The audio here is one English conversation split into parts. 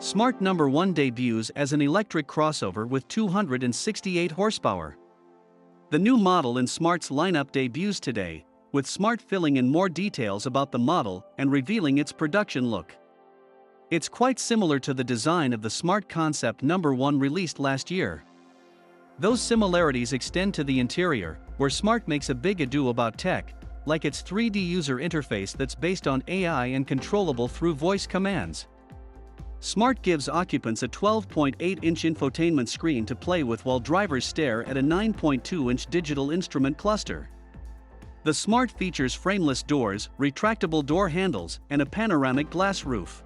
Smart number 1 debuts as an electric crossover with 268 horsepower. The new model in Smart's lineup debuts today, with Smart filling in more details about the model and revealing its production look. It's quite similar to the design of the Smart Concept number 1 released last year. Those similarities extend to the interior, where Smart makes a big ado about tech, like its 3D user interface that's based on AI and controllable through voice commands. Smart gives occupants a 12.8-inch infotainment screen to play with while drivers stare at a 9.2-inch digital instrument cluster. The Smart features frameless doors, retractable door handles, and a panoramic glass roof.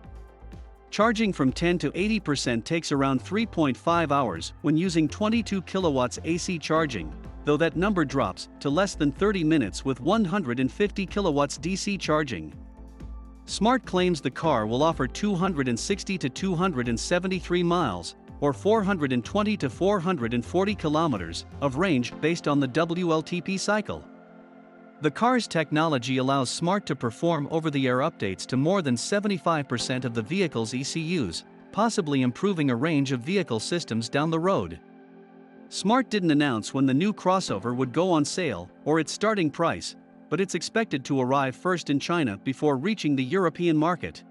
Charging from 10 to 80% takes around 3.5 hours when using 22 kilowatts AC charging, though that number drops to less than 30 minutes with 150 kilowatts DC charging. Smart claims the car will offer 260 to 273 miles, or 420 to 440 kilometers, of range based on the WLTP cycle. The car's technology allows Smart to perform over-the-air updates to more than 75% of the vehicle's ECUs, possibly improving a range of vehicle systems down the road. Smart didn't announce when the new crossover would go on sale or its starting price, but it's expected to arrive first in China before reaching the European market.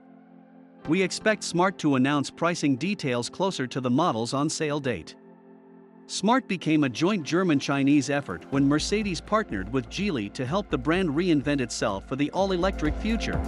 We expect Smart to announce pricing details closer to the model's on-sale date. Smart became a joint German-Chinese effort when Mercedes partnered with Geely to help the brand reinvent itself for the all-electric future.